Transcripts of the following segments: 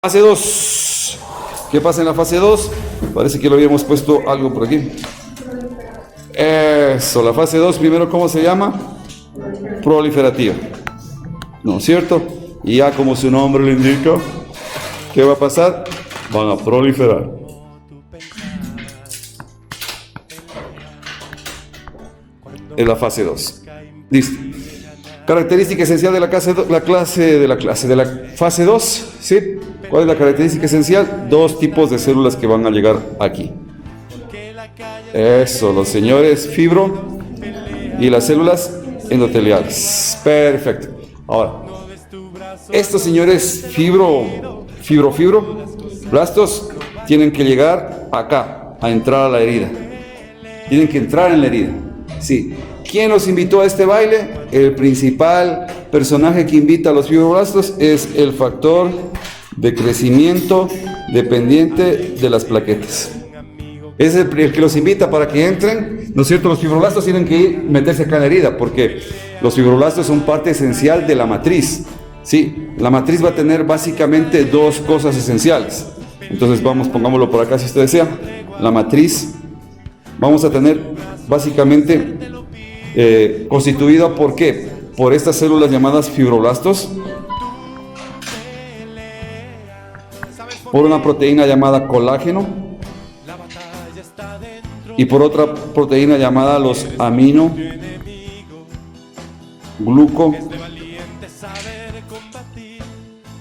Fase 2. ¿Qué pasa en la fase 2? Parece que lo habíamos puesto algo por aquí. Eso, la fase 2, primero, ¿cómo se llama? Proliferativa. ¿No es cierto? Y ya como su nombre le indica, ¿qué va a pasar? Van a proliferar. Es la fase 2. Listo. Característica esencial de la fase 2, ¿sí? ¿Cuál es la característica esencial? Dos tipos de células que van a llegar aquí. Eso, los señores fibro y las células endoteliales. Perfecto. Ahora, estos señores fibroblastos tienen que llegar acá, a entrar a la herida. Tienen que entrar en la herida. Sí. ¿Quién los invitó a este baile? El principal personaje que invita a los fibroblastos es el factor de crecimiento dependiente de las plaquetas. Es el que los invita para que entren, ¿no es cierto? Los fibroblastos tienen que meterse acá en la herida porque los fibroblastos son parte esencial de la matriz. Sí, la matriz va a tener básicamente dos cosas esenciales. Entonces pongámoslo por acá si usted desea. La matriz vamos a tener básicamente constituida ¿por qué? Por estas células llamadas fibroblastos, por una proteína llamada colágeno y por otra proteína llamada los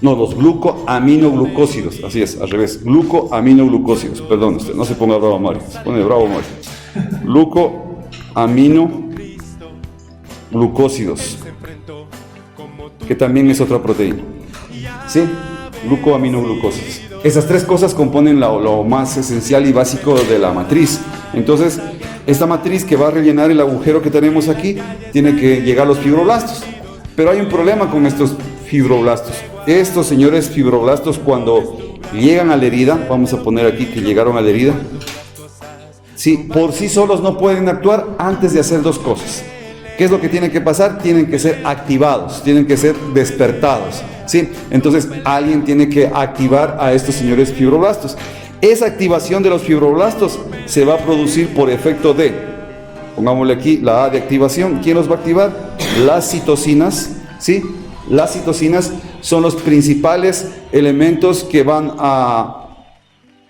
los glucoaminoglucósidos, así es, al revés, glucoaminoglucósidos, perdón, usted no se ponga bravo, Mario, se pone bravo, Mario. Glucoaminoglucósidos, que también es otra proteína, ¿sí? Glucoaminoglucósidos. Esas tres cosas componen lo más esencial y básico de la matriz. Entonces, esta matriz que va a rellenar el agujero que tenemos aquí, tiene que llegar a los fibroblastos. Pero hay un problema con estos fibroblastos. Estos señores fibroblastos, cuando llegan a la herida, vamos a poner aquí que llegaron a la herida, sí, por sí solos no pueden actuar antes de hacer dos cosas. ¿Qué es lo que tiene que pasar? Tienen que ser activados, tienen que ser despertados, ¿sí? Entonces, alguien tiene que activar a estos señores fibroblastos. Esa activación de los fibroblastos se va a producir por efecto de, pongámosle aquí la A de activación. ¿Quién los va a activar? Las citocinas, ¿sí? Las citocinas son los principales elementos que van a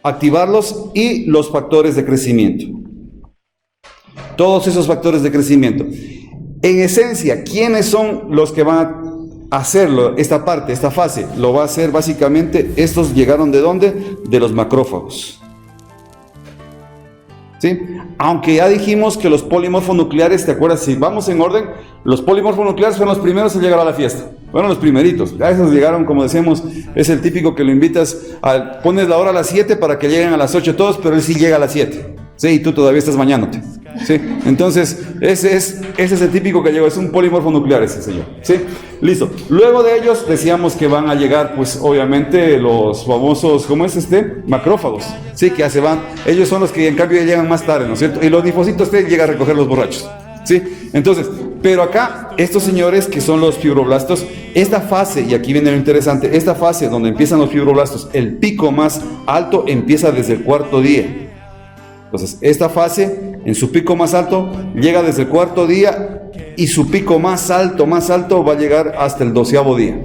activarlos y los factores de crecimiento. Todos esos factores de crecimiento. En esencia, ¿quiénes son los que van a hacerlo? Esta parte, esta fase, lo va a hacer básicamente, estos llegaron ¿de dónde? De los macrófagos. ¿Sí? Aunque ya dijimos que los polimorfonucleares, ¿te acuerdas? Si vamos en orden, los polimorfonucleares fueron los primeros en llegar a la fiesta. Fueron los primeritos. Ya esos llegaron, como decíamos, es el típico que lo invitas, pones la hora a las 7 para que lleguen a las 8 todos, pero él sí llega a las 7. Sí, y tú todavía estás bañándote. ¿Sí? Entonces, ese es el típico que llegó, es un polimorfo nuclear ese señor. ¿Sí? Listo. Luego de ellos decíamos que van a llegar, pues obviamente los famosos, ¿cómo es macrófagos. Sí, que ya se van. Ellos son los que en cambio ya llegan más tarde, ¿no es cierto? Y los linfocitos T llegan a recoger los borrachos. ¿Sí? Entonces, pero acá, estos señores que son los fibroblastos, esta fase, y aquí viene lo interesante, esta fase donde empiezan los fibroblastos, el pico más alto empieza desde el cuarto día. Entonces, esta fase, en su pico más alto, llega desde el cuarto día y su pico más alto va a llegar hasta el 12º día.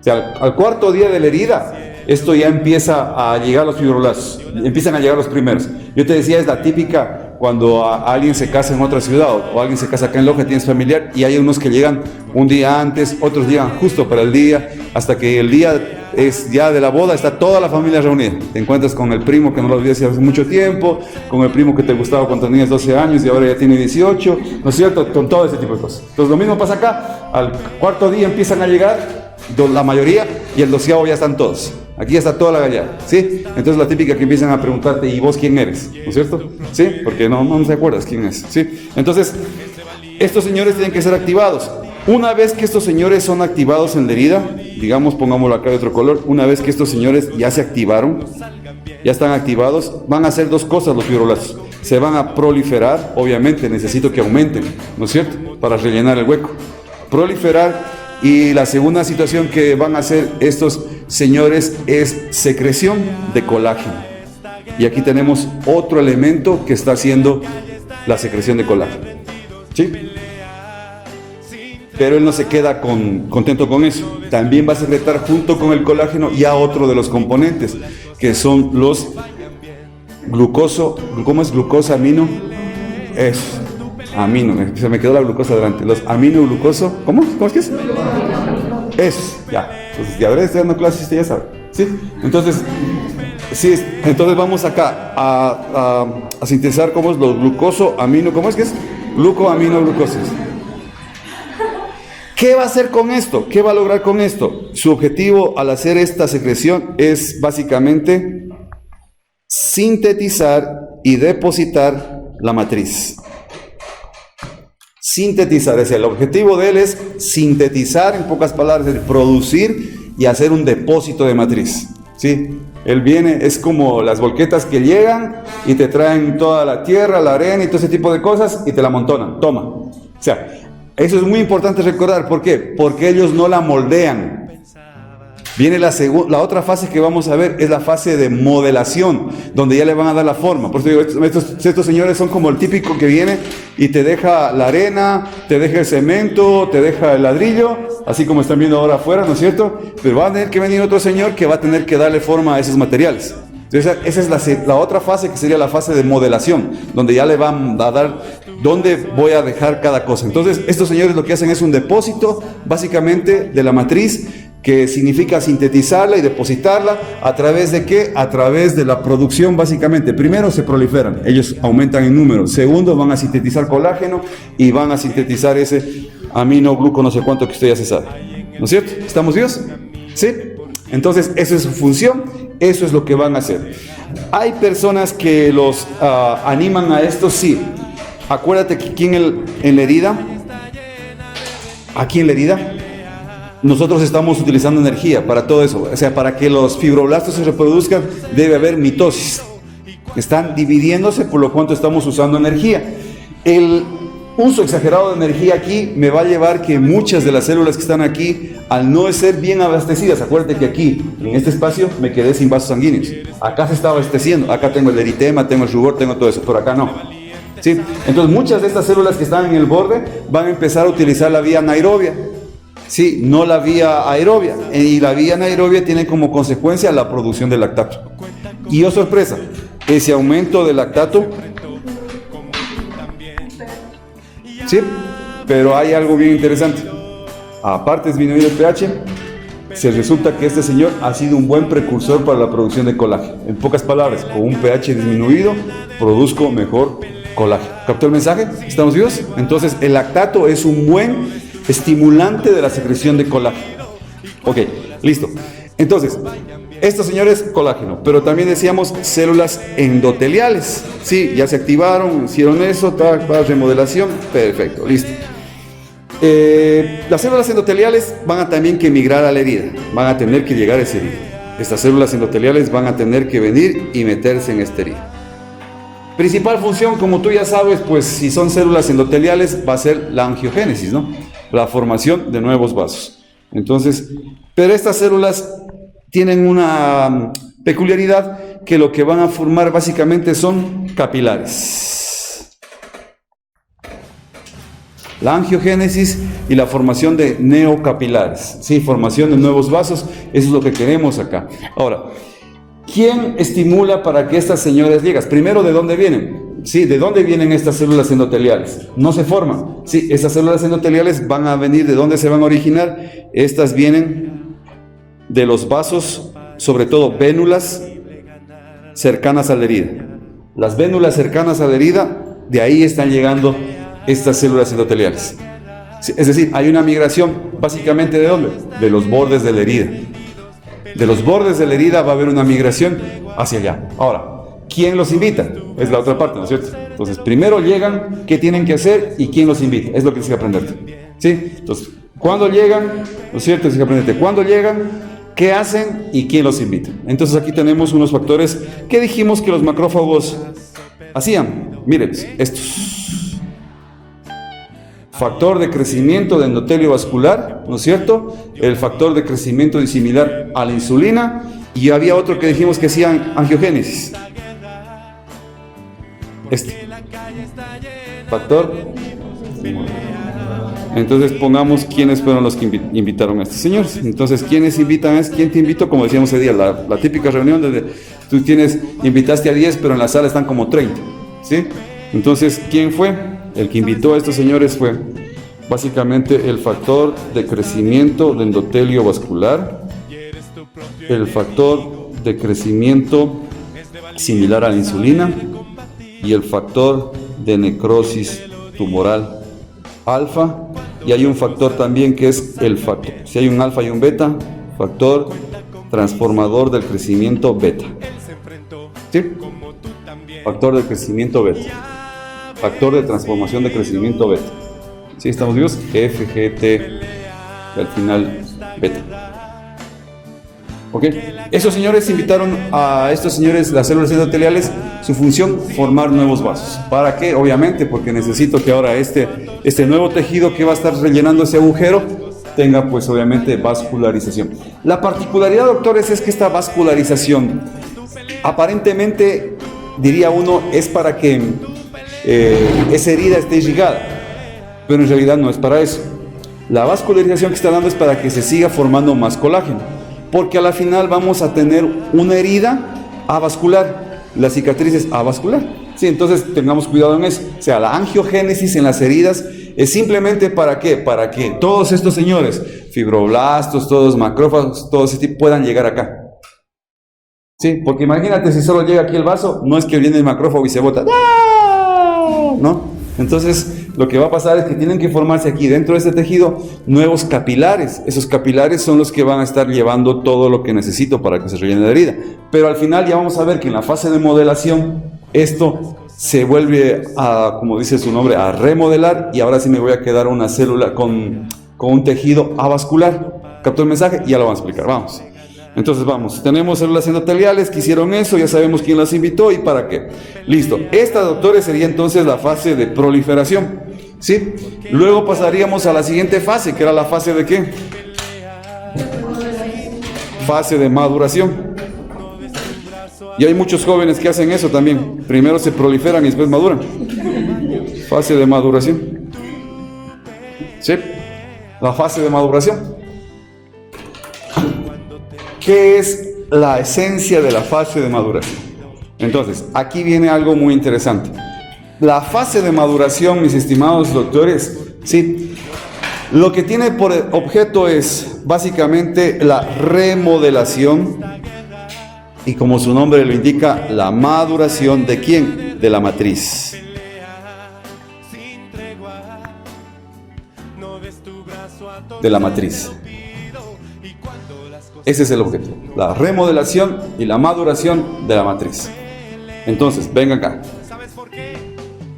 O sea, al cuarto día de la herida, esto ya empieza a llegar los fibroblastos, empiezan a llegar los primeros. Yo te decía, es la típica cuando alguien se casa en otra ciudad o alguien se casa acá en Loja, tienes familiar, y hay unos que llegan un día antes, otros llegan justo para el día, hasta que el día es ya de la boda, está toda la familia reunida. Te encuentras con el primo que no lo veías hace mucho tiempo, con el primo que te gustaba cuando tenías 12 años y ahora ya tiene 18, ¿no es cierto? Con todo ese tipo de cosas. Entonces lo mismo pasa acá, al cuarto día empiezan a llegar la mayoría y el 12º ya están todos. Aquí ya está toda la gallada, ¿sí? Entonces la típica que empiezan a preguntarte, ¿y vos quién eres? ¿No es cierto? ¿Sí? Porque no te acuerdas quién es, ¿sí? Entonces, estos señores tienen que ser activados. Una vez que estos señores son activados en la herida, digamos, pongámoslo acá de otro color, una vez que estos señores ya se activaron, ya están activados, van a hacer dos cosas los fibroblastos. Se van a proliferar, obviamente necesito que aumenten, ¿no es cierto? Para rellenar el hueco. Proliferar Y la segunda situación que van a hacer estos señores es secreción de colágeno. Y aquí tenemos otro elemento que está haciendo la secreción de colágeno. ¿Sí? Pero él no se queda contento con eso. También va a secretar junto con el colágeno ya otro de los componentes, que son los ¿cómo es? Glucosa, amino. Es amino, se me quedó la glucosa delante. Los aminoglucoso, ¿cómo es que es? Eso, ya. Entonces, ya estoy dando clases, usted ya sabe. ¿Sí? Entonces, sí, entonces vamos acá a sintetizar cómo es los glucoso, amino, ¿cómo es que es? Glucoaminoglucosas. ¿Qué va a hacer con esto? ¿Qué va a lograr con esto? Su objetivo al hacer esta secreción es básicamente sintetizar y depositar la matriz. Sintetizar, es el objetivo de él es sintetizar, en pocas palabras, es producir y hacer un depósito de matriz. ¿Sí? Él viene, es como las volquetas que llegan y te traen toda la tierra, la arena y todo ese tipo de cosas y te la amontonan. Toma. O sea, eso es muy importante recordar. ¿Por qué? Porque ellos no la moldean. Viene la otra fase que vamos a ver, es la fase de modelación, donde ya le van a dar la forma. Por eso digo, estos señores son como el típico que viene y te deja la arena, te deja el cemento, te deja el ladrillo, así como están viendo ahora afuera, ¿no es cierto? Pero va a tener que venir otro señor que va a tener que darle forma a esos materiales. Entonces, esa es la otra fase, que sería la fase de modelación, donde ya le van a dar dónde voy a dejar cada cosa. Entonces, estos señores lo que hacen es un depósito, básicamente, de la matriz, que significa sintetizarla y depositarla. ¿A través de qué? A través de la producción, básicamente. Primero, se proliferan, ellos aumentan en número. Segundo, van a sintetizar colágeno y van a sintetizar ese aminogluco, no sé cuánto, que usted ya se sabe. ¿No es cierto? ¿Estamos vivos? ¿Sí? Entonces, esa es su función, eso es lo que van a hacer. Hay personas que los animan a esto, sí. Acuérdate que aquí en la herida, nosotros estamos utilizando energía para todo eso. O sea, para que los fibroblastos se reproduzcan, debe haber mitosis. Están dividiéndose, por lo cual estamos usando energía. El uso exagerado de energía aquí me va a llevar que muchas de las células que están aquí, al no ser bien abastecidas, acuérdate que aquí, en este espacio, me quedé sin vasos sanguíneos. Acá se está abasteciendo, acá tengo el eritema, tengo el rubor, tengo todo eso, pero acá no. ¿Sí? Entonces muchas de estas células que están en el borde van a empezar a utilizar la vía anaerobia. Sí, no la vía aerobia. Y la vía anaerobia tiene como consecuencia la producción de lactato. Y oh sorpresa, ese aumento de lactato, sí, pero hay algo bien interesante. Aparte de disminuir el pH, se resulta que este señor ha sido un buen precursor para la producción de colágeno. En pocas palabras, con un pH disminuido, produzco mejor colágeno. ¿Captó el mensaje? ¿Estamos vivos? Entonces, el lactato es un buen estimulante de la secreción de colágeno. Ok, listo. Entonces, estos señores, colágeno, pero también decíamos células endoteliales. Sí, ya se activaron, hicieron eso, remodelación, perfecto, listo. Las células endoteliales van a también que migrar a la herida, van a tener que llegar a esa herida. Estas células endoteliales van a tener que venir y meterse en esta herida. Principal función, como tú ya sabes, pues si son células endoteliales, va a ser la angiogénesis, ¿no? La formación de nuevos vasos. Entonces, pero estas células tienen una peculiaridad, que lo que van a formar básicamente son capilares. La angiogénesis y la formación de neocapilares, sí, formación de nuevos vasos, eso es lo que queremos acá. Ahora, ¿quién estimula para que estas señoras lleguen? Primero, ¿de dónde vienen? Sí, ¿de dónde vienen estas células endoteliales? No se forman. Sí, estas células endoteliales van a venir, ¿de dónde se van a originar? Estas vienen de los vasos, sobre todo vénulas cercanas a la herida. Las vénulas cercanas a la herida, de ahí están llegando estas células endoteliales. Es decir, hay una migración, básicamente, ¿de dónde? De los bordes de la herida. De los bordes de la herida va a haber una migración hacia allá. Ahora, ¿quién los invita? Es la otra parte, ¿no es cierto? Entonces, primero llegan, ¿qué tienen que hacer? Y ¿quién los invita? Es lo que tienes que aprenderte. ¿Sí? Entonces, ¿cuándo llegan? ¿No es cierto? Tienes que aprenderte. ¿Cuándo llegan? ¿Qué hacen? ¿Y quién los invita? Entonces, aquí tenemos unos factores que dijimos que los macrófagos hacían. Miren, estos. factor de crecimiento de endotelio vascular, ¿no es cierto? El factor de crecimiento similar a la insulina, y había otro que dijimos que hacía angiogénesis. Este factor. Entonces pongamos quiénes fueron los que invitaron a estos señores. Entonces, ¿quiénes invitan? ¿Quién te invitó? Como decíamos ese día, la típica reunión donde tú invitaste a 10, pero en la sala están como 30, ¿sí? Entonces, ¿quién fue? El que invitó a estos señores fue básicamente el factor de crecimiento de endotelio vascular, el factor de crecimiento similar a la insulina y el factor de necrosis tumoral alfa, y hay un factor también que es el factor, si hay un alfa y un beta, factor transformador del crecimiento beta. ¿Sí? Factor de crecimiento beta. Factor de transformación de crecimiento beta. ¿Sí? ¿Estamos vivos? F, G, T, y al final beta. ¿Ok? Esos señores invitaron a estos señores, las células endoteliales, su función, formar nuevos vasos. ¿Para qué? Obviamente, porque necesito que ahora este nuevo tejido que va a estar rellenando ese agujero tenga, pues, obviamente, vascularización. La particularidad, doctores, es que esta vascularización, aparentemente, diría uno, es para que esa herida esté irrigada, pero en realidad no es para eso. La vascularización que está dando es para que se siga formando más colágeno, porque a la final vamos a tener una herida avascular, la cicatriz es avascular. Sí, entonces tengamos cuidado en eso. O sea, la angiogénesis en las heridas es simplemente ¿para qué? Para que todos estos señores, fibroblastos, todos macrófagos, todos ese tipo, puedan llegar acá. Sí, porque imagínate si solo llega aquí el vaso, no es que viene el macrófago y se bota, ¿no? Entonces, lo que va a pasar es que tienen que formarse aquí dentro de este tejido nuevos capilares. Esos capilares son los que van a estar llevando todo lo que necesito para que se rellene la herida. Pero al final ya vamos a ver que en la fase de modelación esto se vuelve a, como dice su nombre, a remodelar, y ahora sí me voy a quedar una célula con un tejido avascular. ¿Captó el mensaje? Y ya lo vamos a explicar. Vamos. Entonces vamos, tenemos células endoteliales que hicieron eso, ya sabemos quién las invitó y para qué. Listo, esta, doctores, sería entonces la fase de proliferación, ¿sí? Luego pasaríamos a la siguiente fase, que era la fase de ¿qué? Fase de maduración. Y hay muchos jóvenes que hacen eso también, primero se proliferan y después maduran. Fase de maduración. ¿Sí? La fase de maduración. ¿Qué es la esencia de la fase de maduración? Entonces, aquí viene algo muy interesante. La fase de maduración, mis estimados doctores, ¿sí? Lo que tiene por objeto es básicamente la remodelación, y como su nombre lo indica, la maduración ¿de quién? De la matriz. De la matriz. Ese es el objetivo, la remodelación y la maduración de la matriz. Entonces, vengan acá.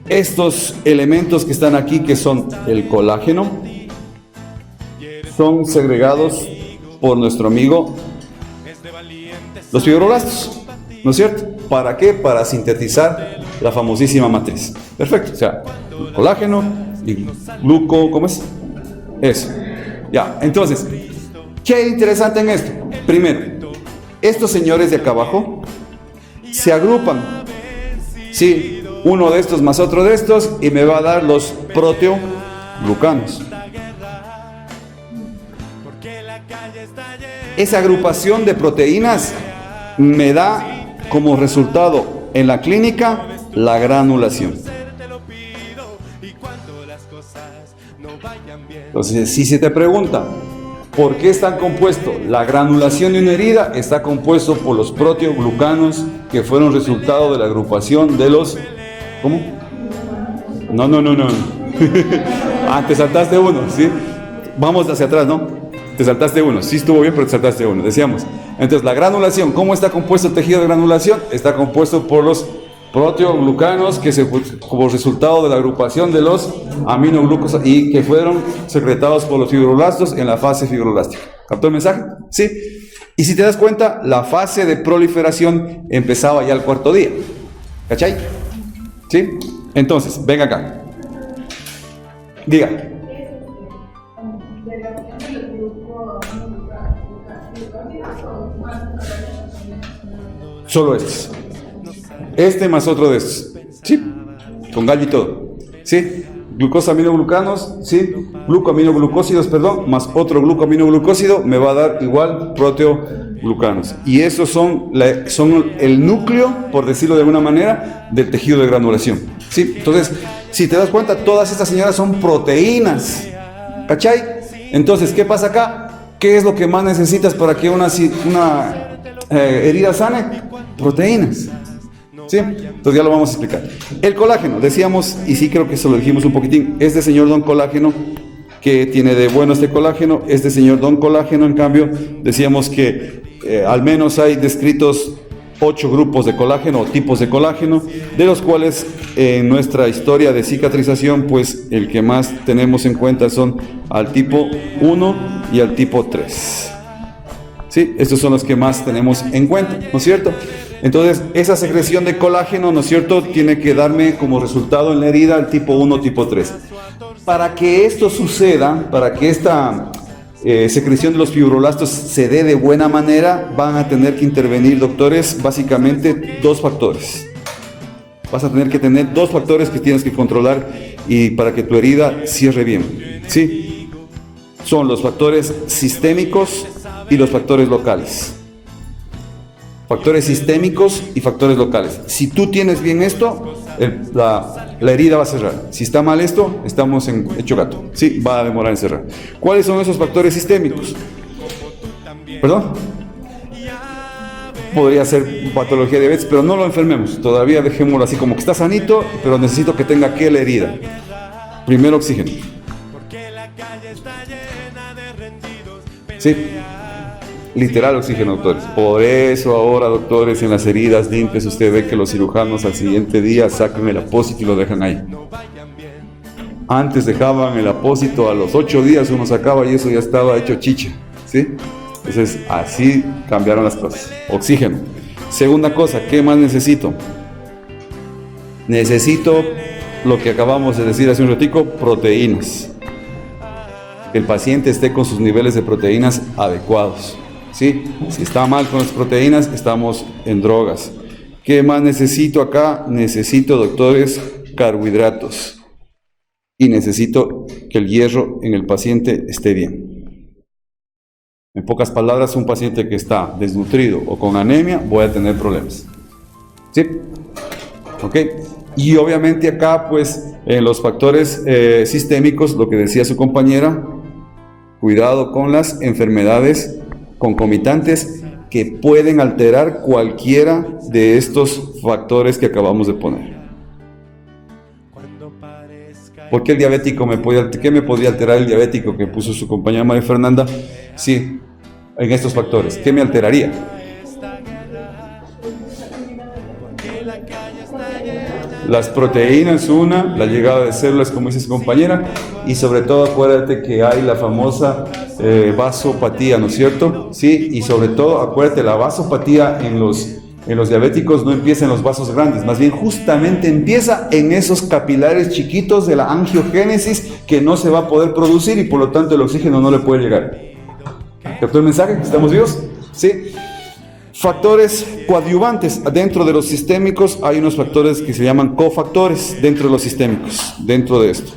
Estos elementos que están aquí, que son el colágeno, son segregados por nuestro amigo los fibroblastos, ¿no es cierto? ¿Para qué? Para sintetizar la famosísima matriz. Perfecto, o sea, colágeno y gluco, ¿cómo es? Eso. Ya, entonces, ¿qué interesante en esto? Primero, estos señores de acá abajo se agrupan, ¿sí? Uno de estos más otro de estos, y me va a dar los proteoglucanos. Esa agrupación de proteínas me da como resultado en la clínica la granulación. Entonces, si se te pregunta ¿por qué están compuestos? La granulación de una herida está compuesto por los proteoglucanos que fueron resultado de la agrupación de los... ¿Cómo? No. Te saltaste uno, ¿sí? Vamos hacia atrás, ¿no? Te saltaste uno, sí estuvo bien, pero te saltaste uno, decíamos. Entonces, la granulación, ¿cómo está compuesto el tejido de granulación? Está compuesto por los proteoglucanos que como resultado de la agrupación de los aminoglucos y que fueron secretados por los fibroblastos en la fase fibroblástica. ¿Captó el mensaje? Sí. Y si te das cuenta, la fase de proliferación empezaba ya el cuarto día. ¿Cachai? ¿Sí? Entonces, ven acá. Diga. Solo estos. Este más otro de estos. ¿Sí? Con gallo y todo. ¿Sí? Glucosaminoglucanos, ¿sí? Glucoaminoglucósidos, perdón, más otro glucoaminoglucósido me va a dar igual proteoglucanos. Y esos son el núcleo, por decirlo de alguna manera, del tejido de granulación. ¿Sí? Entonces, si te das cuenta, todas estas señoras son proteínas. ¿Cachai? Entonces, ¿qué pasa acá? ¿Qué es lo que más necesitas para que una herida sane? Proteínas. ¿Sí? Entonces ya lo vamos a explicar. El colágeno, decíamos, y sí creo que eso lo dijimos un poquitín, este señor Don Colágeno, que tiene de bueno este colágeno, este señor Don Colágeno, en cambio, decíamos que al menos hay descritos 8 grupos de colágeno o tipos de colágeno, de los cuales en nuestra historia de cicatrización, pues el que más tenemos en cuenta son al tipo 1 y al tipo 3. ¿Sí? Estos son los que más tenemos en cuenta, ¿no es cierto? Entonces, esa secreción de colágeno, ¿no es cierto?, tiene que darme como resultado en la herida el tipo 1, tipo 3. Para que esto suceda, para que esta secreción de los fibroblastos se dé de buena manera, van a tener que intervenir, doctores, básicamente 2 factores. Vas a tener que tener 2 factores que tienes que controlar y para que tu herida cierre bien, ¿sí? Son los factores sistémicos y los factores locales. Factores sistémicos y factores locales. Si tú tienes bien esto, la herida va a cerrar. Si está mal esto, estamos en hecho gato. Sí, va a demorar en cerrar. ¿Cuáles son esos factores sistémicos? ¿Perdón? Podría ser patología de diabetes, pero no lo enfermemos. Todavía dejémoslo así como que está sanito, pero necesito que tenga que la herida. Primero oxígeno. Sí. Literal oxígeno, doctores. Por eso ahora, doctores, en las heridas limpias usted ve que los cirujanos al siguiente día sacan el apósito y lo dejan ahí. Antes dejaban el apósito, a los 8 días uno sacaba y eso ya estaba hecho chicha, ¿sí? Entonces así cambiaron las cosas. Oxígeno. Segunda cosa, ¿qué más necesito? Necesito lo que acabamos de decir hace un ratico, proteínas. Que el paciente esté con sus niveles de proteínas adecuados. ¿Sí? Si está mal con las proteínas, estamos en drogas. ¿Qué más necesito acá? Necesito, doctores, carbohidratos. Y necesito que el hierro en el paciente esté bien. En pocas palabras, un paciente que está desnutrido o con anemia, voy a tener problemas. ¿Sí? ¿Ok? Y obviamente acá, pues, en los factores sistémicos, lo que decía su compañera, cuidado con las enfermedades concomitantes que pueden alterar cualquiera de estos factores que acabamos de poner. ¿Por qué el diabético qué me podría alterar el diabético que puso su compañera María Fernanda? Sí, en estos factores. ¿Qué me alteraría? Las proteínas, la llegada de células, como dice su compañera, y sobre todo acuérdate que hay la famosa vasopatía, ¿no es cierto? Sí, y sobre todo acuérdate, la vasopatía en los diabéticos no empieza en los vasos grandes, más bien justamente empieza en esos capilares chiquitos de la angiogénesis que no se va a poder producir y por lo tanto el oxígeno no le puede llegar. ¿Captó el mensaje? ¿Estamos vivos? Sí. Factores coadyuvantes. Dentro de los sistémicos hay unos factores que se llaman cofactores dentro de los sistémicos, dentro de esto,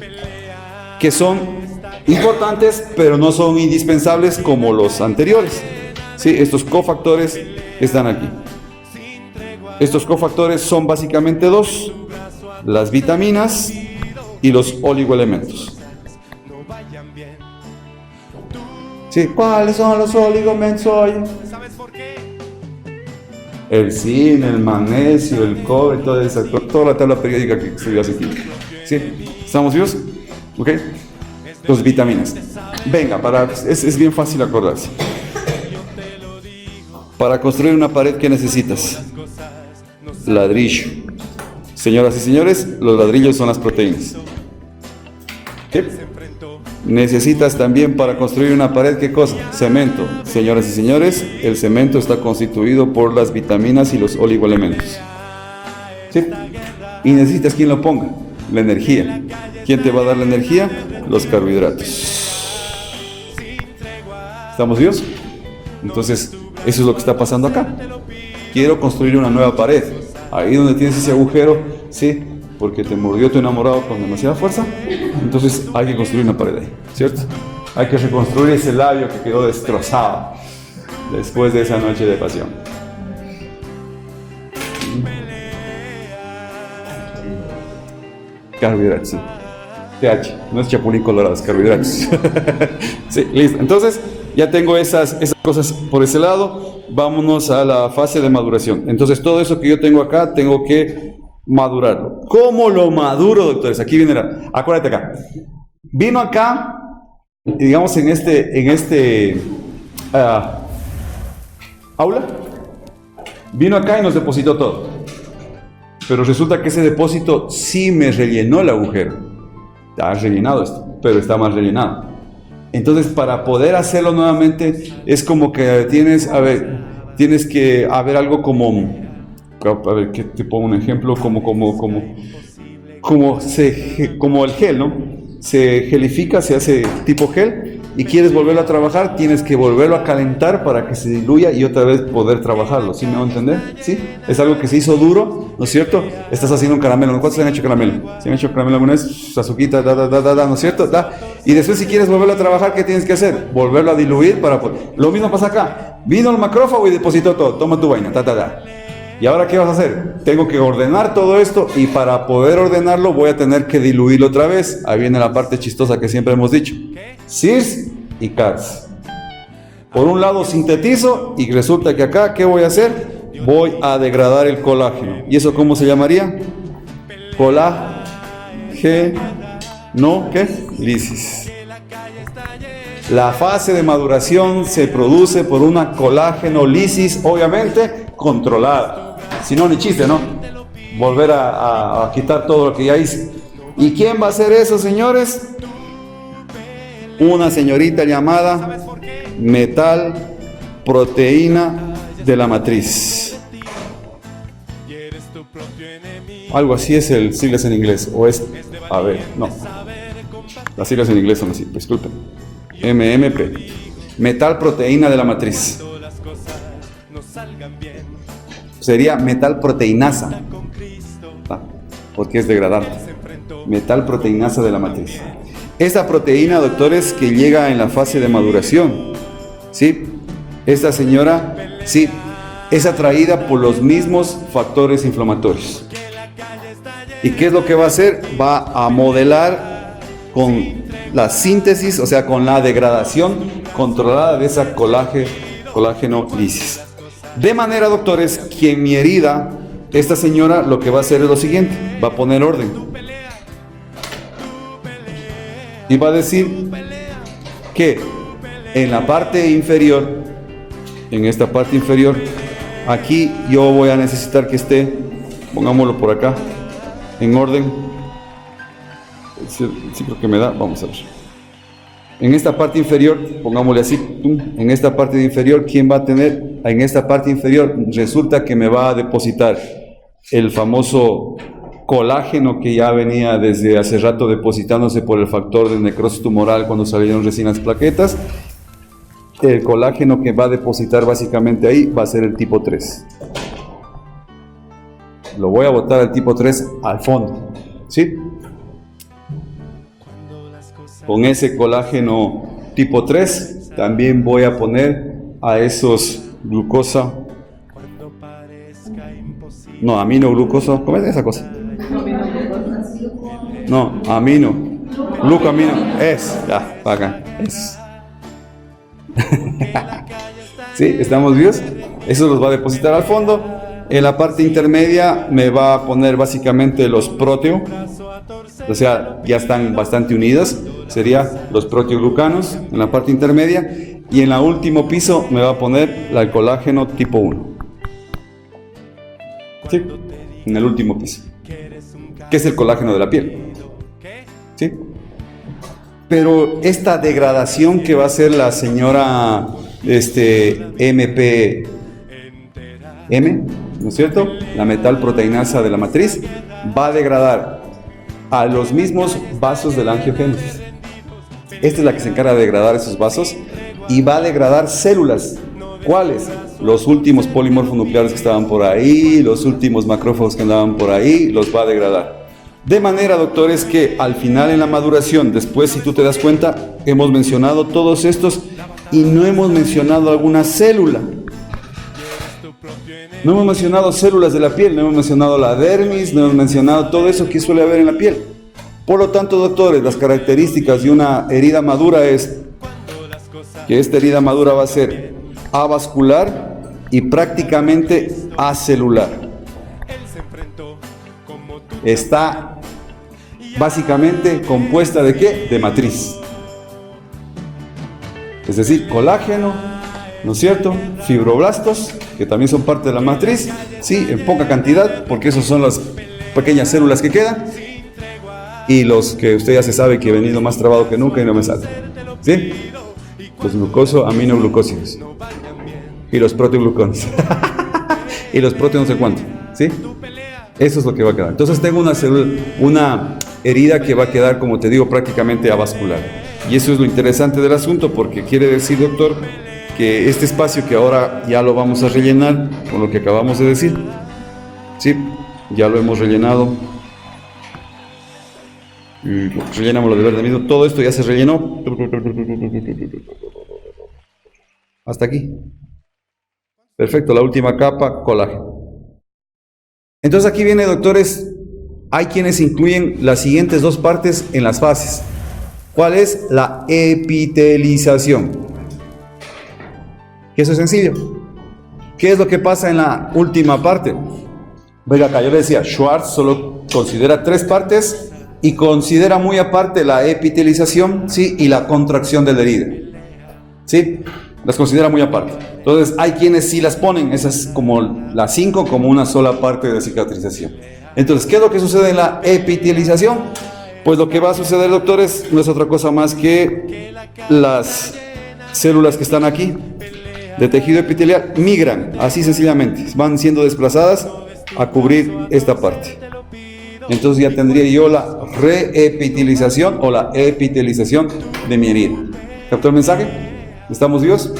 que son importantes pero no son indispensables como los anteriores. ¿Sí? Estos cofactores están aquí. Estos cofactores son básicamente 2, las vitaminas y los oligoelementos. ¿Sí? ¿Cuáles son los oligoelementos hoy? El zinc, el magnesio, el cobre, toda la tabla periódica que estudió hace tiempo. ¿Sí? ¿Estamos vivos? ¿Ok? Los vitaminas. Venga, es bien fácil acordarse. Para construir una pared, ¿qué necesitas? Ladrillo. Señoras y señores, los ladrillos son las proteínas. ¿Qué? Necesitas también para construir una pared, ¿qué cosa? Cemento. Señoras y señores, el cemento está constituido por las vitaminas y los oligoelementos. ¿Sí? Y necesitas quien lo ponga, la energía. ¿Quién te va a dar la energía? los carbohidratos. ¿Estamos vivos? Entonces, eso es lo que está pasando acá. Quiero construir una nueva pared. Ahí donde tienes ese agujero, sí, porque te mordió tu enamorado con demasiada fuerza. Entonces hay que construir una pared ahí, ¿cierto? Hay que reconstruir ese labio que quedó destrozado después de esa noche de pasión. Carbohidratos, sí. TH, no es chapulín colorado, es carbohidratos. Sí, listo. Entonces, ya tengo esas cosas por ese lado. Vámonos a la fase de maduración. Entonces, todo eso que yo tengo acá, tengo que madurarlo. ¿Cómo lo maduro, doctores? Aquí viene acuérdate acá. Vino acá, digamos, en este aula. Vino acá y nos depositó todo. Pero resulta que ese depósito sí me rellenó el agujero. Está rellenado esto, pero está más rellenado. Entonces, para poder hacerlo nuevamente, es como que tienes que haber algo como, a ver, ¿qué te pongo un ejemplo? Como el gel, ¿no? Se gelifica, se hace tipo gel, y quieres volverlo a trabajar, tienes que volverlo a calentar para que se diluya y otra vez poder trabajarlo. ¿Sí me van a entender? ¿Sí? Es algo que se hizo duro, ¿no es cierto? Estás haciendo un caramelo. ¿Cuántos han hecho caramelo? ¿Se han hecho caramelo alguna vez? Azuquita, ¿no es cierto? Y después, si quieres volverlo a trabajar, ¿qué tienes que hacer? Volverlo a diluir para poder. Lo mismo pasa acá. Vino el macrófago y depositó todo. Toma tu vaina, ¿Y ahora qué vas a hacer? Tengo que ordenar todo esto, y para poder ordenarlo voy a tener que diluirlo otra vez. Ahí viene la parte chistosa que siempre hemos dicho. CIRS y CARS. Por un lado sintetizo, y resulta que acá, ¿qué voy a hacer? Voy a degradar el colágeno. ¿Y eso cómo se llamaría? Lisis. La fase de maduración se produce por una colágenolisis, obviamente controlada. Si no, ni chiste, ¿no? Volver a quitar todo lo que ya hice. ¿Y quién va a hacer eso, señores? Una señorita llamada metalproteína de la matriz. Algo así es el siglas en inglés. O es, a ver, no. Las siglas en inglés son así, disculpen. MMP. Metalproteína de la matriz. Sería metalproteinasa, porque es degradante. Metalproteinasa de la matriz. Esta proteína, doctores, que llega en la fase de maduración, ¿sí? Esta señora, sí, es atraída por los mismos factores inflamatorios. ¿Y qué es lo que va a hacer? Va a modelar con la síntesis, o sea, con la degradación controlada de esa colágenolisis. De manera, doctores, que en mi herida, esta señora lo que va a hacer es lo siguiente: va a poner orden. Y va a decir que en la parte inferior, en esta parte inferior, aquí yo voy a necesitar que esté, pongámoslo por acá, en orden. Sí, creo que me da, vamos a ver. En esta parte inferior, pongámosle así, en esta parte inferior, ¿quién va a tener? En esta parte inferior resulta que me va a depositar el famoso colágeno que ya venía desde hace rato depositándose por el factor de necrosis tumoral cuando salieron recién las plaquetas. El colágeno que va a depositar básicamente ahí va a ser el tipo 3. Lo voy a botar al tipo 3 al fondo, ¿sí? Con ese colágeno tipo 3 también voy a poner a esos glucosa, no, aminoglucosa, ¿cómo es esa cosa? No, glucamino, ya, acá, es. ¿Sí? ¿Estamos vivos? Eso los va a depositar al fondo. En la parte intermedia me va a poner básicamente los próteos, o sea, ya están bastante unidas, sería los proteoglucanos en la parte intermedia, y en el último piso me va a poner el colágeno tipo 1. ¿Sí? En el último piso, que es el colágeno de la piel. ¿Sí? Pero esta degradación que va a hacer la señora MPM, ¿no es cierto? La metalproteinasa de la matriz va a degradar a los mismos vasos de la angiogénesis. Esta es la que se encarga de degradar esos vasos y va a degradar células. ¿Cuáles? Los últimos polimorfonucleares que estaban por ahí, los últimos macrófagos que andaban por ahí, los va a degradar. De manera, doctores, que al final en la maduración, después si tú te das cuenta, hemos mencionado todos estos y no hemos mencionado alguna célula. No hemos mencionado células de la piel, no hemos mencionado la dermis, no hemos mencionado todo eso que suele haber en la piel. Por lo tanto, doctores, las características de una herida madura es que esta herida madura va a ser avascular y prácticamente acelular. Está básicamente compuesta ¿de qué? De matriz. Es decir, colágeno, ¿no es cierto? Fibroblastos, que también son parte de la matriz, sí, en poca cantidad, porque esos son las pequeñas células que quedan, y los que usted ya se sabe que he venido más trabado que nunca y no me sale, ¿sí? Los glucoso-aminoglucósidos y los proteoglucones y los proteos no sé cuánto, ¿sí? Eso es lo que va a quedar. Entonces tengo una herida que va a quedar, como te digo, prácticamente avascular. Y eso es lo interesante del asunto, porque quiere decir, doctor, que este espacio que ahora ya lo vamos a rellenar con lo que acabamos de decir, ¿sí? Ya lo hemos rellenado. Rellenamos lo de verde mismo. Todo esto ya se rellenó. Hasta aquí. Perfecto, la última capa, colágeno. Entonces aquí viene, doctores, hay quienes incluyen las siguientes dos partes en las fases. ¿Cuál es? La epitelización. Eso es sencillo. ¿Qué es lo que pasa en la última parte? Venga acá, yo le decía, Schwartz solo considera tres partes y considera muy aparte la epitelización, ¿sí? Y la contracción de la herida, ¿sí? Las considera muy aparte. Entonces hay quienes sí las ponen, esas como las 5, como una sola parte de cicatrización. Entonces, ¿qué es lo que sucede en la epitelización? Pues lo que va a suceder, doctores, no es otra cosa más que las células que están aquí de tejido epitelial migran, así sencillamente, van siendo desplazadas a cubrir esta parte. Entonces ya tendría yo la reepitelización o la epitelización de mi herida. ¿Captó el mensaje? ¿Estamos vivos?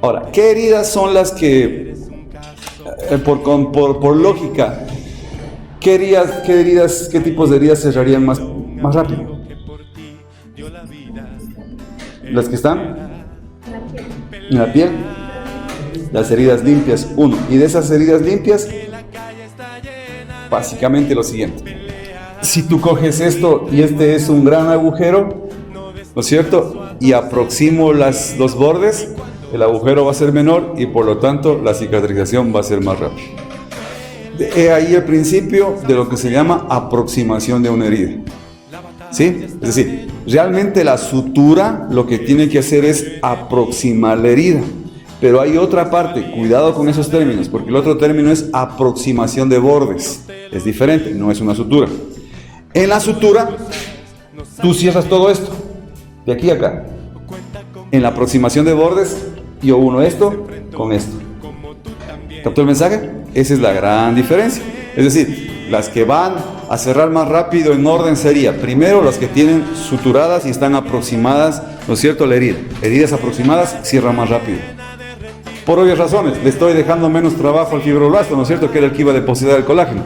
Ahora, ¿qué heridas son las que, por lógica, qué tipos de heridas cerrarían más rápido? Las que están en la piel, las heridas limpias, uno. Y de esas heridas limpias, básicamente lo siguiente. Si tú coges esto y este es un gran agujero, ¿no es cierto? Y aproximo los bordes, el agujero va a ser menor y por lo tanto la cicatrización va a ser más rápida. He ahí el principio de lo que se llama aproximación de una herida, ¿sí? Es decir, realmente la sutura lo que tiene que hacer es aproximar la herida. Pero hay otra parte, cuidado con esos términos, porque el otro término es aproximación de bordes. Es diferente, no es una sutura. En la sutura, tú cierras todo esto, de aquí a acá. En la aproximación de bordes, yo uno esto con esto. ¿Captó el mensaje? Esa es la gran diferencia. Es decir, las que van a cerrar más rápido en orden sería, primero, las que tienen suturadas y están aproximadas, ¿no es cierto?, la herida. Heridas aproximadas cierran más rápido. Por obvias razones, le estoy dejando menos trabajo al fibroblasto, ¿no es cierto?, que era el que iba a depositar el colágeno.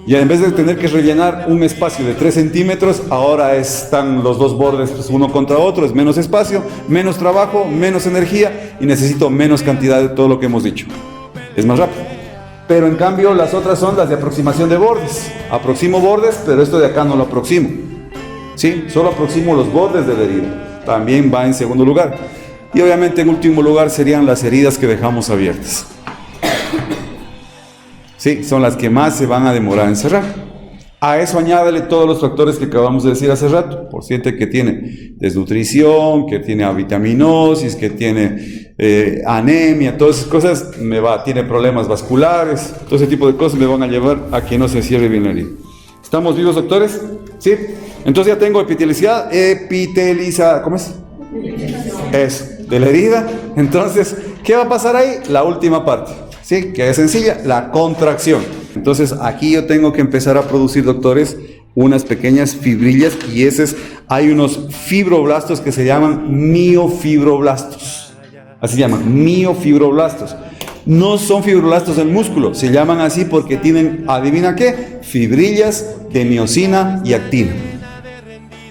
Y en vez de tener que rellenar un espacio de 3 centímetros, ahora están los dos bordes pues, uno contra otro, es menos espacio, menos trabajo, menos energía y necesito menos cantidad de todo lo que hemos dicho. Es más rápido. Pero en cambio las otras son las de aproximación de bordes. Aproximo bordes, pero esto de acá no lo aproximo. ¿Sí? Solo aproximo los bordes de la herida. También va en segundo lugar. Y obviamente en último lugar serían las heridas que dejamos abiertas. Sí, son las que más se van a demorar en cerrar. A eso añádele todos los factores que acabamos de decir hace rato. Por siente que tiene desnutrición, que tiene avitaminosis, que tiene anemia, todas esas cosas, tiene problemas vasculares, todo ese tipo de cosas me van a llevar a que no se cierre bien la herida. ¿Estamos vivos, doctores? ¿Sí? Entonces ya tengo epiteliza, ¿cómo es? Eso, de la herida. Entonces, ¿qué va a pasar ahí? La última parte, ¿sí? Que es sencilla, la contracción. Entonces, aquí yo tengo que empezar a producir, doctores, unas pequeñas fibrillas, y hay unos fibroblastos que se llaman miofibroblastos. Así se llaman, miofibroblastos. No son fibroblastos del músculo, se llaman así porque tienen, adivina qué, fibrillas de miosina y actina.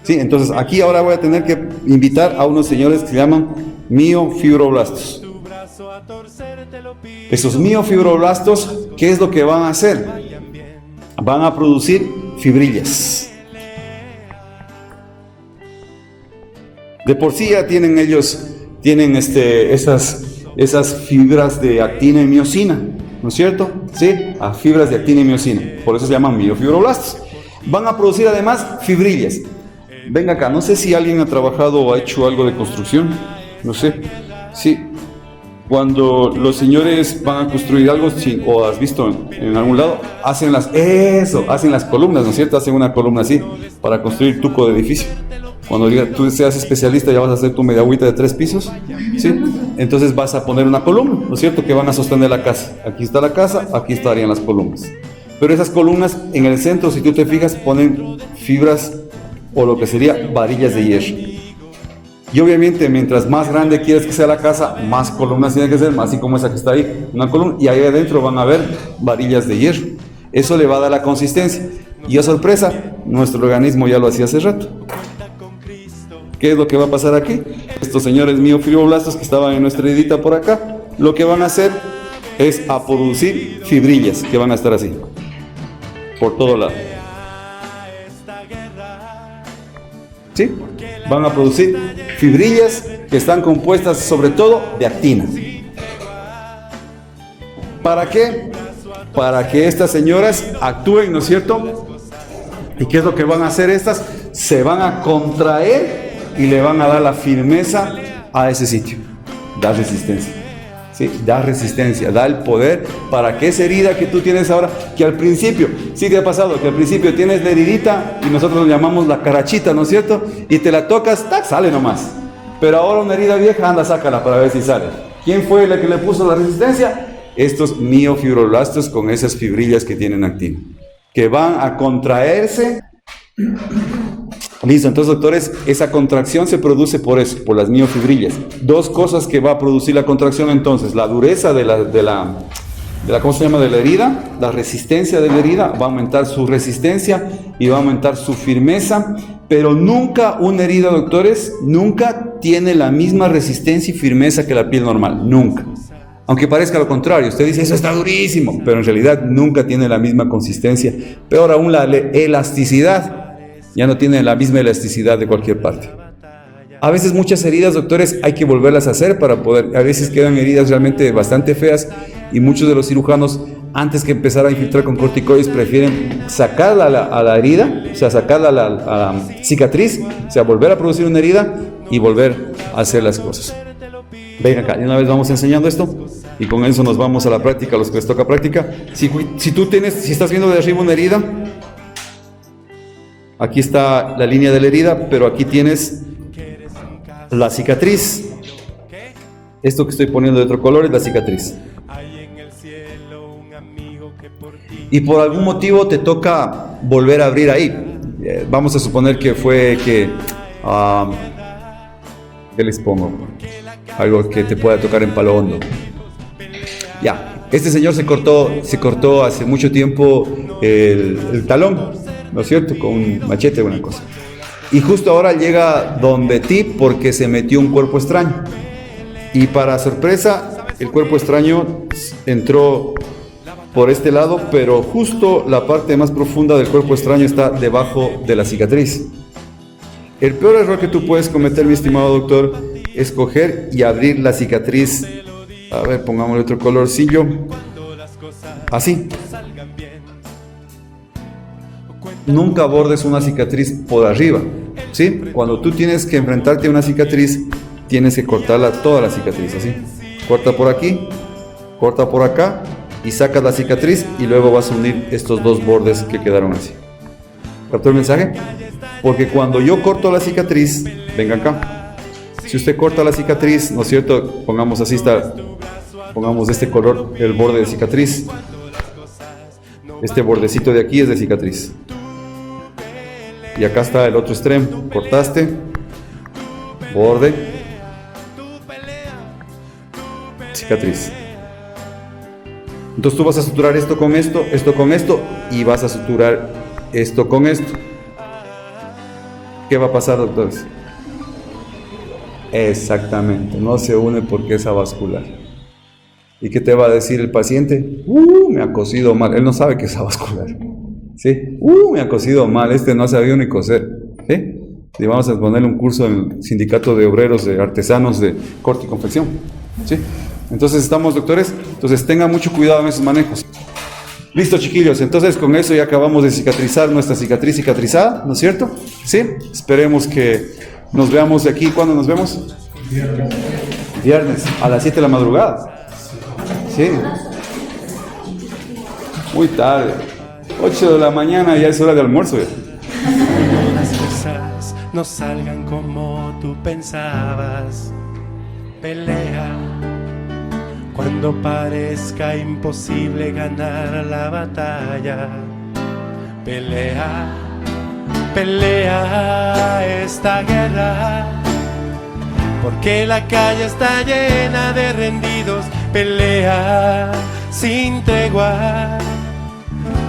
¿Sí? Entonces aquí ahora voy a tener que invitar a unos señores que se llaman miofibroblastos. Esos miofibroblastos, ¿qué es lo que van a hacer? Van a producir fibrillas. De por sí ya tienen esas fibras de actina y miosina, ¿no es cierto? Sí, a fibras de actina y miosina, por eso se llaman miofibroblastos. Van a producir además fibrillas. Venga acá, no sé si alguien ha trabajado o ha hecho algo de construcción, no sé. Sí, cuando los señores van a construir algo, sí, o has visto en algún lado, hacen las columnas, ¿no es cierto? Hacen una columna así para construir tuco de edificio. Cuando tú seas especialista ya vas a hacer tu media agüita de 3 pisos, ¿sí? Entonces vas a poner una columna, ¿no es cierto? Que van a sostener la casa. Aquí está la casa, aquí estarían las columnas. Pero esas columnas en el centro, si tú te fijas, ponen fibras o lo que sería varillas de hierro. Y obviamente mientras más grande quieres que sea la casa, más columnas tiene que ser, así como esa que está ahí, una columna, y ahí adentro van a haber varillas de hierro. Eso le va a dar la consistencia. Y a sorpresa, nuestro organismo ya lo hacía hace rato. ¿Qué es lo que va a pasar aquí? Estos señores miofibroblastos que estaban en nuestra heridita por acá, lo que van a hacer es a producir fibrillas que van a estar así, por todo lado. ¿Sí? Van a producir fibrillas que están compuestas sobre todo de actina. ¿Para qué? Para que estas señoras actúen, ¿no es cierto? ¿Y qué es lo que van a hacer estas? Se van a contraer y le van a dar la firmeza a ese sitio. Da resistencia. ¿Sí? Da resistencia, da el poder para que esa herida que tú tienes ahora, que al principio, sí te ha pasado, que al principio tienes la heridita y nosotros lo llamamos la carachita, ¿no es cierto? Y te la tocas, ¡tac!, sale nomás. Pero ahora una herida vieja, anda, sácala para ver si sale. ¿Quién fue la que le puso la resistencia? Estos miofibroblastos con esas fibrillas que tienen actina, que van a contraerse. Listo, entonces doctores, esa contracción se produce por eso, por las miofibrillas. Dos cosas que va a producir la contracción entonces: la dureza de la ¿cómo se llama?, de la herida, la resistencia de la herida, va a aumentar su resistencia y va a aumentar su firmeza, pero nunca una herida, doctores, nunca tiene la misma resistencia y firmeza que la piel normal, nunca. Aunque parezca lo contrario, usted dice, eso está durísimo, pero en realidad nunca tiene la misma consistencia. Peor aún, la elasticidad. Ya no tiene la misma elasticidad de cualquier parte. A veces muchas heridas, doctores, hay que volverlas a hacer para poder, a veces quedan heridas realmente bastante feas y muchos de los cirujanos, antes que empezar a infiltrar con corticoides, prefieren sacarla a la herida, o sea, sacarla a la cicatriz, o sea, volver a producir una herida y volver a hacer las cosas. Ven acá, de una vez vamos enseñando esto y con eso nos vamos a la práctica, a los que les toca práctica. Si estás viendo de arriba una herida, aquí está la línea de la herida, pero aquí tienes la cicatriz. Esto que estoy poniendo de otro color es la cicatriz. Y por algún motivo te toca volver a abrir ahí. Vamos a suponer que fue que... ¿qué les pongo? Algo que te pueda tocar en palo hondo. Ya, este señor se cortó hace mucho tiempo el talón, ¿no es cierto?, con un machete o una cosa. Y justo ahora llega donde ti porque se metió un cuerpo extraño. Y para sorpresa, el cuerpo extraño entró por este lado, pero justo la parte más profunda del cuerpo extraño está debajo de la cicatriz. El peor error que tú puedes cometer, mi estimado doctor, es coger y abrir la cicatriz. A ver, pongámosle otro colorcillo. Así. Nunca abordes una cicatriz por arriba, ¿sí? Cuando tú tienes que enfrentarte a una cicatriz, tienes que cortarla toda la cicatriz, así. Corta por aquí, corta por acá y sacas la cicatriz y luego vas a unir estos dos bordes que quedaron así. ¿Captó el mensaje? Porque cuando yo corto la cicatriz, venga acá. Si usted corta la cicatriz, ¿no es cierto? Pongamos así, pongamos de este color el borde de cicatriz. Este bordecito de aquí es de cicatriz. Y acá está el otro extremo. Cortaste, borde, cicatriz. Entonces tú vas a suturar esto con esto y vas a suturar esto con esto. ¿Qué va a pasar, doctores? Exactamente, no se une porque es avascular. ¿Y qué te va a decir el paciente? Me ha cosido mal. Él no sabe que es avascular. ¿Sí? Me ha cosido mal, este no ha sabido ni coser. ¿Sí? Y vamos a ponerle un curso en el sindicato de obreros, de artesanos de corte y confección. ¿Sí? Entonces estamos, doctores, entonces tengan mucho cuidado en esos manejos. Listo, chiquillos, entonces con eso ya acabamos de cicatrizar nuestra cicatriz cicatrizada, ¿no es cierto? ¿Sí? Esperemos que nos veamos de aquí. ¿Cuándo nos vemos? Viernes, a las 7 de la madrugada. Sí. Muy tarde. 8 de la mañana ya es hora de almuerzo. Las cosas no salgan como tú pensabas. Pelea cuando parezca imposible ganar la batalla. Pelea, pelea esta guerra, porque la calle está llena de rendidos. Pelea sin tregua,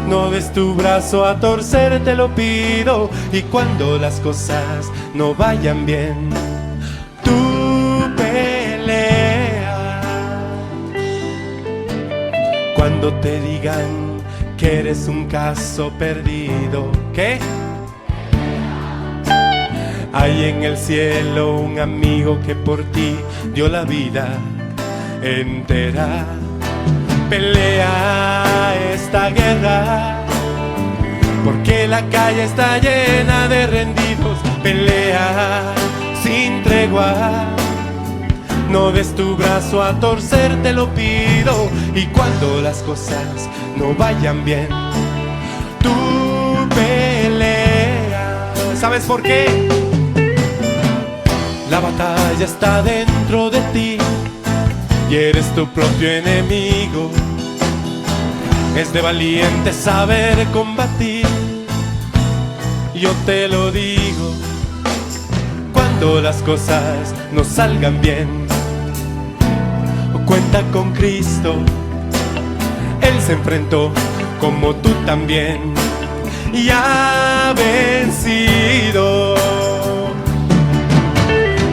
no des tu brazo a torcer, te lo pido. Y cuando las cosas no vayan bien, tú pelea. Cuando te digan que eres un caso perdido, ¿qué? Hay en el cielo un amigo que por ti dio la vida entera. Pelea esta guerra, porque la calle está llena de rendidos. Pelea sin tregua, no des tu brazo a torcer, te lo pido. Y cuando las cosas no vayan bien, tú pelea. ¿Sabes por qué? La batalla está dentro de ti y eres tu propio enemigo. Es de valiente saber combatir, yo te lo digo. Cuando las cosas no salgan bien, cuenta con Cristo. Él se enfrentó como tú también y ha vencido.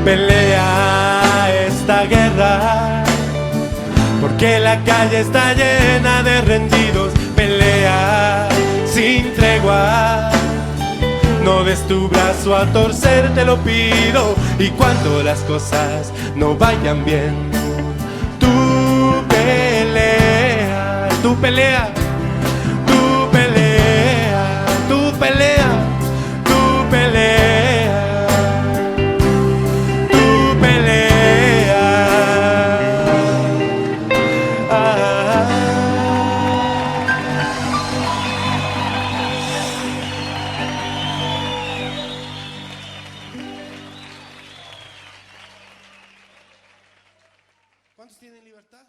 Pelea esta guerra, porque la calle está llena de rendidos. Pelea sin tregua, no des tu brazo a torcer, te lo pido. Y cuando las cosas no vayan bien, tú pelea, tú pelea, tú pelea, tú pelea, tú pelea. ¿Cuántos tienen libertad?